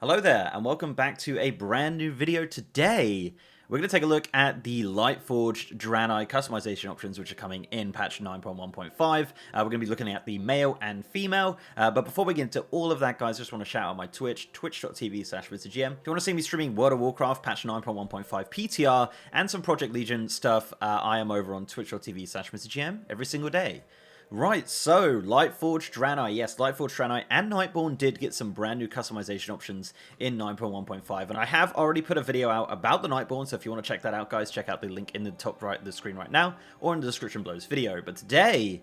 Hello there, and welcome back to a brand new video. Today, we're going to take a look at the Lightforged Draenei customization options, which are coming in patch 9.1.5. We're going to be looking at the male and female, but before we get into all of that, guys, I just want to shout out my Twitch, twitch.tv/VizardGM. If you want to see me streaming World of Warcraft patch 9.1.5 PTR and some Project Legion stuff, I am over on twitch.tv/VizardGM every single day. Right, so Lightforged Draenei, yes, Lightforged Draenei and Nightborn did get some brand new customization options in 9.1.5, and I have already put a video out about the Nightborn, so if you want to check that out, guys, check out the link in the top right of the screen right now, or in the description below this video. But today,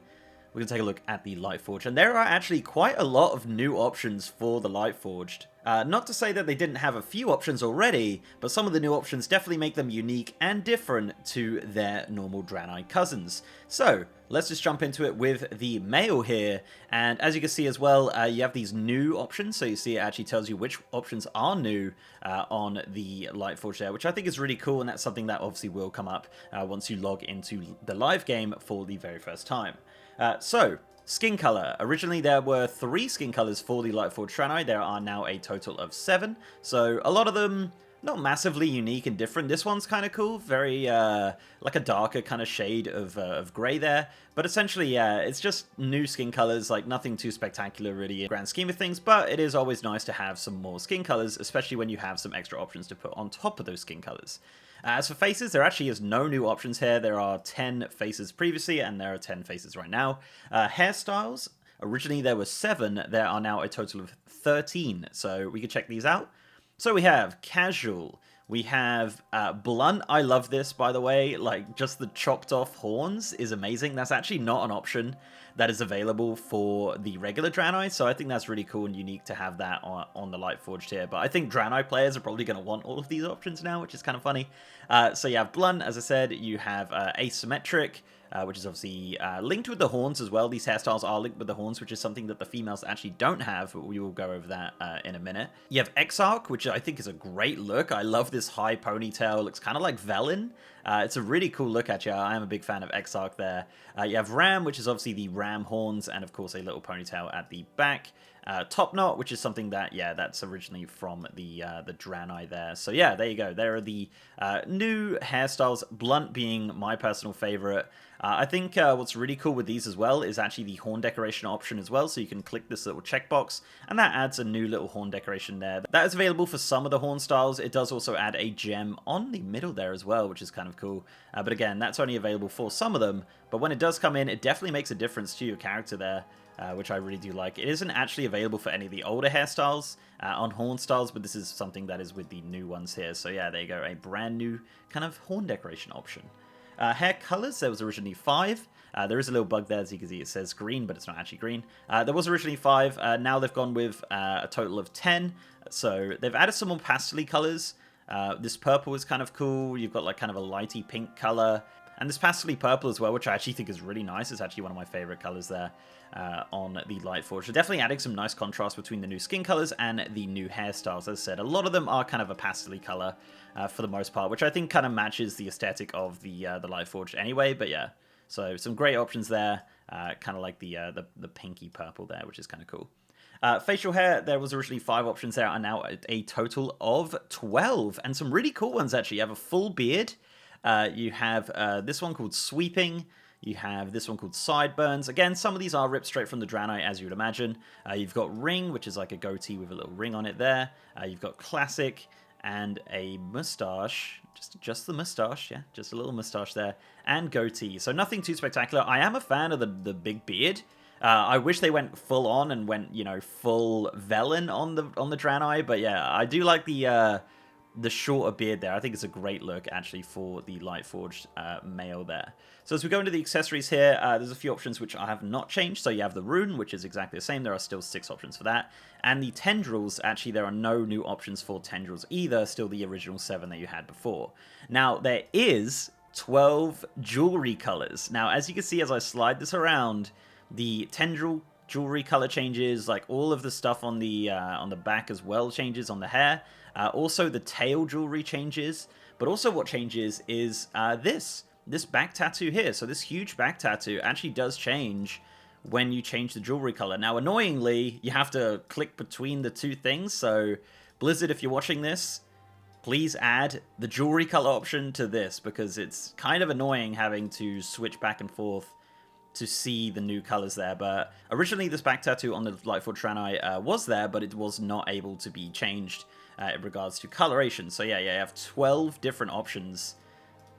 we're going to take a look at the Lightforged, and there are actually quite a lot of new options for the Lightforged. Not to say that they didn't have a few options already, but some of the new options definitely make them unique and different to their normal Draenei cousins. So, let's just jump into it with the male here, and as you can see as well, you have these new options, so you see it actually tells you which options are new on the Lightforged there, which I think is really cool, and that's something that obviously will come up once you log into the live game for the very first time. So, skin color. Originally there were 3 skin colors for the Lightforged Draenei. There are now a total of 7. So a lot of them not massively unique and different. This one's kind of cool. Very like a darker kind of shade of grey there. But essentially, yeah, it's just new skin colors, like nothing too spectacular really in the grand scheme of things, but it is always nice to have some more skin colors, especially when you have some extra options to put on top of those skin colors. As for faces, there actually is no new options here. There are 10 faces previously, and there are 10 faces right now. Hairstyles, originally there were 7. There are now a total of 13, so we can check these out. So we have casual, we have blunt. I love this, by the way. Like, just the chopped off horns is amazing. That's actually not an option that is available for the regular Draenei, so I think that's really cool and unique to have that on the Lightforged here. But I think Draenei players are probably going to want all of these options now, which is kind of funny. So you have blunt, as I said, you have asymmetric, which is obviously linked with the horns as well. These hairstyles are linked with the horns, which is something that the females actually don't have, but we will go over that in a minute. You have Exarch, which I think is a great look. I love this high ponytail. It looks kind of like Velen. It's a really cool look, actually. I am a big fan of Exarch there. You have Ram, which is obviously the ram horns, and of course a little ponytail at the back. Top Knot, which is something that, yeah, that's originally from the Draenei there. So yeah, there you go. There are the new hairstyles, blunt being my personal favorite. I think what's really cool with these as well is actually the horn decoration option as well. So you can click this little checkbox, and that adds a new little horn decoration there. That is available for some of the horn styles. It does also add a gem on the middle there as well, which is kind of cool. But again, that's only available for some of them. But when it does come in, it definitely makes a difference to your character there. Which I really do like. It isn't actually available for any of the older hairstyles on horn styles, but this is something that is with the new ones here. So yeah, there you go, a brand new kind of horn decoration option. Hair colors, there was originally 5. There is a little bug there, as you can see, it says green, but it's not actually green. There was originally 5, now they've gone with a total of 10. So they've added some more pastel colors. This purple is kind of cool. You've got like kind of a lighty pink color. And this pastel purple as well, which I actually think is really nice. It's actually one of my favorite colors there on the Lightforged. So definitely adding some nice contrast between the new skin colors and the new hairstyles. As I said, a lot of them are kind of a pastel color for the most part, which I think kind of matches the aesthetic of the Lightforged anyway. But yeah, so some great options there, kind of like the pinky purple there, which is kind of cool. Facial hair, there was originally 5 options. There are now a total of 12, and some really cool ones actually. You have a full beard. You have this one called Sweeping. You have this one called Sideburns. Again, some of these are ripped straight from the Draenei, as you would imagine. You've got Ring, which is like a goatee with a little ring on it there. You've got Classic and a mustache. Just the mustache, yeah, just a little mustache there. And goatee. So nothing too spectacular. I am a fan of the big beard. I wish they went full on and went, you know, full Velen on the Draenei. But yeah, I do like the shorter beard there. I think it's a great look actually for the Lightforged male there. So as we go into the accessories here, there's a few options which I have not changed. So you have the rune, which is exactly the same. There are still 6 options for that. And the tendrils, actually there are no new options for tendrils either. Still the original 7 that you had before. Now there is 12 jewelry colors. Now as you can see as I slide this around, the tendril jewelry color changes, like all of the stuff on the back as well changes on the hair. Also the tail jewelry changes, but also what changes is this back tattoo here. So this huge back tattoo actually does change when you change the jewelry color. Now annoyingly, you have to click between the two things, so Blizzard, if you're watching this, please add the jewelry color option to this, because it's kind of annoying having to switch back and forth to see the new colors there. But originally this back tattoo on the Lightforged Draenei was there, but it was not able to be changed in regards to coloration. So yeah, you have 12 different options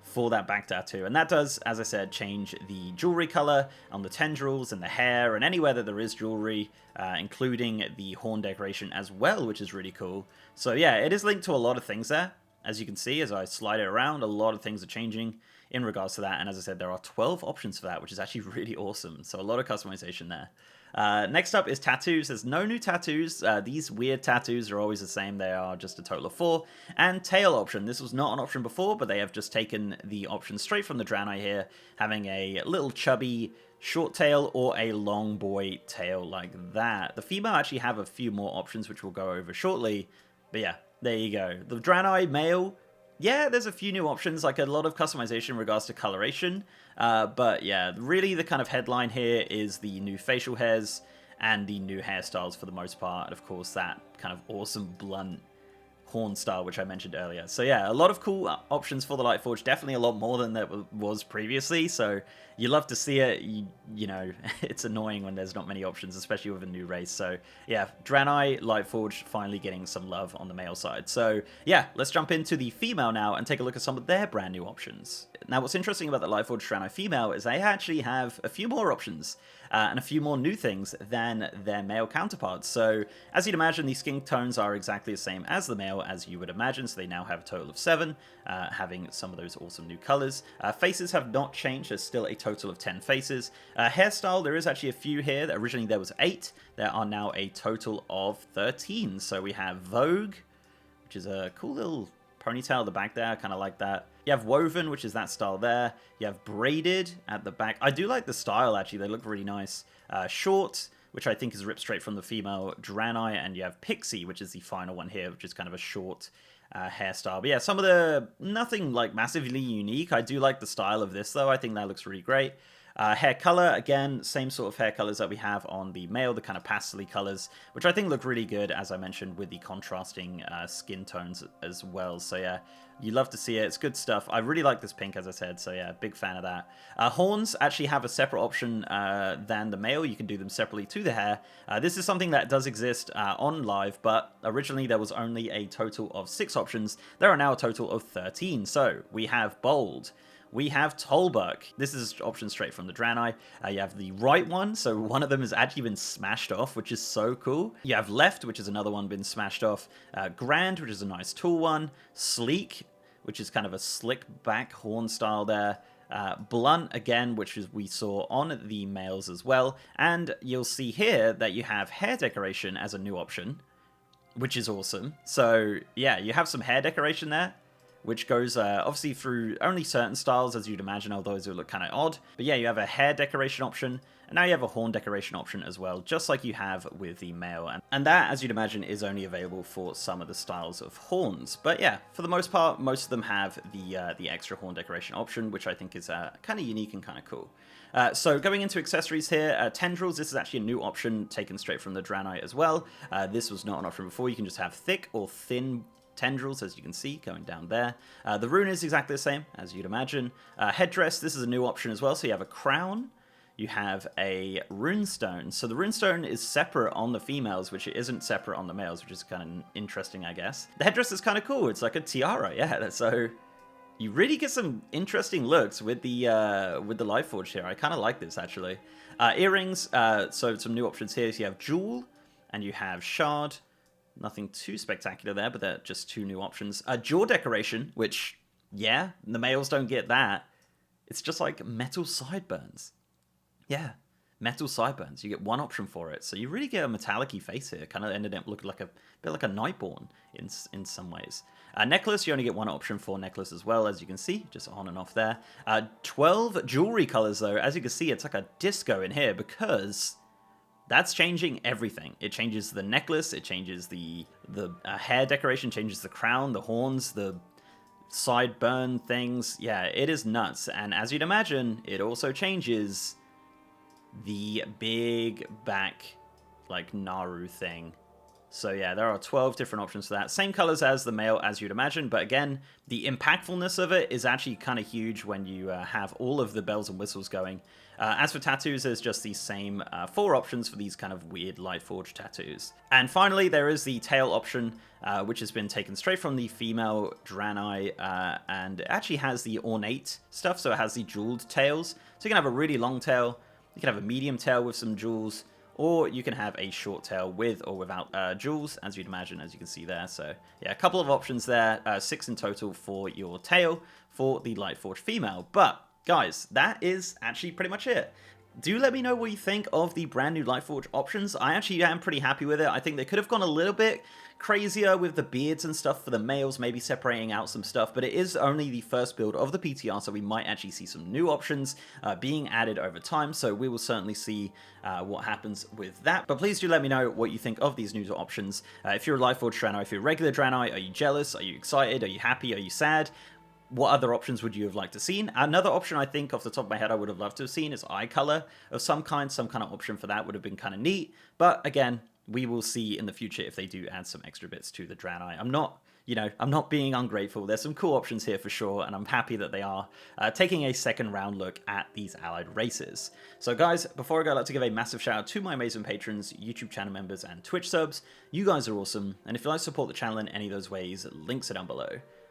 for that back tattoo, and that does, as I said, change the jewelry color on the tendrils and the hair and anywhere that there is jewelry, including the horn decoration as well, which is really cool. So yeah, it is linked to a lot of things there. As you can see, as I slide it around, a lot of things are changing in regards to that, and as I said, there are 12 options for that, which is actually really awesome. So a lot of customization there. Next up is tattoos. There's no new tattoos. These weird tattoos are always the same. They are just a total of 4. And tail option. This was not an option before, but they have just taken the option straight from the Draenei here, having a little chubby short tail or a long boy tail like that. The female actually have a few more options, which we'll go over shortly. But yeah, there you go. The Draenei male, yeah, there's a few new options, like a lot of customization in regards to coloration. But yeah, really the kind of headline here is the new facial hairs and the new hairstyles for the most part. And of course, that kind of awesome blunt horn style, which I mentioned earlier. So yeah, a lot of cool options for the Lightforged. Definitely a lot more than there was previously. So you love to see it. You know, it's annoying when there's not many options, especially with a new race. So yeah, Draenei, Lightforged finally getting some love on the male side. So yeah, let's jump into the female now and take a look at some of their brand new options. Now, what's interesting about the Lightforged Draenei female is they actually have a few more options and a few more new things than their male counterparts. So as you'd imagine, the skin tones are exactly the same as the male, as you would imagine. So they now have a total of 7, having some of those awesome new colors. Faces have not changed. There's still a total of 10 faces. Hairstyle, there is actually a few here. Originally there was 8. There are now a total of 13. So we have Vogue, which is a cool little ponytail at the back there. I kind of like that. You have Woven, which is that style there. You have Braided at the back. I do like the style, actually. They look really nice. Short, which I think is ripped straight from the female Draenei. And you have Pixie, which is the final one here, which is kind of a short hairstyle. But yeah, some of the, nothing like massively unique. I do like the style of this, though. I think that looks really great. Hair color, again, same sort of hair colors that we have on the male, the kind of pastel colors, which I think look really good, as I mentioned, with the contrasting skin tones as well. So yeah, you love to see it. It's good stuff. I really like this pink, as I said, so yeah, big fan of that. Horns actually have a separate option than the male. You can do them separately to the hair. This is something that does exist on live, but originally there was only a total of 6 options. There are now a total of 13. So we have Bold. We have Tolbuk. This is option straight from the Draenei. You have the right one, so one of them has actually been smashed off, which is so cool. You have Left, which is another one been smashed off. Grand, which is a nice tall one. Sleek, which is kind of a slick back horn style there. Blunt, again, which is we saw on the males as well. And you'll see here that you have hair decoration as a new option, which is awesome. So yeah, you have some hair decoration there, which goes obviously through only certain styles, as you'd imagine, although those will look kind of odd. But yeah, you have a hair decoration option, and now you have a horn decoration option as well, just like you have with the male. And that, as you'd imagine, is only available for some of the styles of horns. But yeah, for the most part, most of them have the extra horn decoration option, which I think is kind of unique and kind of cool. So going into accessories here, tendrils, this is actually a new option taken straight from the Draenei as well. This was not an option before. You can just have thick or thin tendrils, as you can see, going down there. The rune is exactly the same, as you'd imagine. Headdress, this is a new option as well. So you have a crown, you have a runestone. So the runestone is separate on the females, which it isn't separate on the males, which is kind of interesting, I guess. The headdress is kind of cool. It's like a tiara, yeah. So you really get some interesting looks with the Lightforged here. I kind of like this, actually. Earrings, so some new options here. So you have jewel and you have shard. Nothing too spectacular there, but they're just 2 new options. Jaw decoration, which, yeah, the males don't get that. It's just like metal sideburns. Yeah, metal sideburns. You get 1 option for it. So you really get a metallic-y face here. Kind of ended up looking like a bit like a Nightborn in some ways. Necklace, you only get 1 option for necklace as well, as you can see, just on and off there. 12 jewelry colors, though. As you can see, it's like a disco in here because that's changing everything. It changes the necklace, it changes the hair decoration, changes the crown, the horns, the sideburn things. Yeah, it is nuts. And as you'd imagine, it also changes the big back, like, Naru thing. So yeah, there are 12 different options for that. Same colors as the male, as you'd imagine, but again, the impactfulness of it is actually kind of huge when you have all of the bells and whistles going. As for tattoos, there's just these same 4 options for these kind of weird Lightforged tattoos. And finally, there is the tail option, which has been taken straight from the female Draenei, and it actually has the ornate stuff, so it has the jeweled tails. So you can have a really long tail, you can have a medium tail with some jewels, or you can have a short tail with or without jewels, as you'd imagine, as you can see there. So yeah, a couple of options there, 6 in total for your tail for the Lightforged female. But guys, that is actually pretty much it. Do let me know what you think of the brand new Lightforged options. I actually am pretty happy with it. I think they could have gone a little bit crazier with the beards and stuff for the males, maybe separating out some stuff, but it is only the first build of the PTR, so we might actually see some new options being added over time, so we will certainly see what happens with that. But please do let me know what you think of these new options. If you're a Lightforged Draenei, if you're a regular Draenei, are you jealous? Are you excited? Are you happy? Are you sad? What other options would you have liked to seen? Another option I think off the top of my head I would have loved to have seen is eye color of some kind of option for that would have been kind of neat. But again, we will see in the future if they do add some extra bits to the Draenei. I'm not being ungrateful. There's some cool options here for sure, and I'm happy that they are taking a second round look at these allied races. So guys, before I go, I'd like to give a massive shout out to my amazing patrons, YouTube channel members, and Twitch subs. You guys are awesome, and if you'd like to support the channel in any of those ways, links are down below.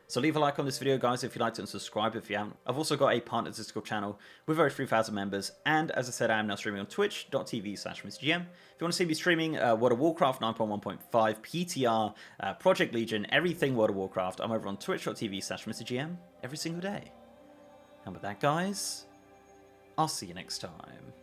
So leave a like on this video, guys, if you liked it, and subscribe if you haven't. I've also got a partner Discord channel with over 3,000 members, and as I said, I am now streaming on twitch.tv/MrGM. If you want to see me streaming World of Warcraft 9.1.5, PTR, Project Legion, everything World of Warcraft, I'm over on twitch.tv/MrGM every single day. And with that, guys, I'll see you next time.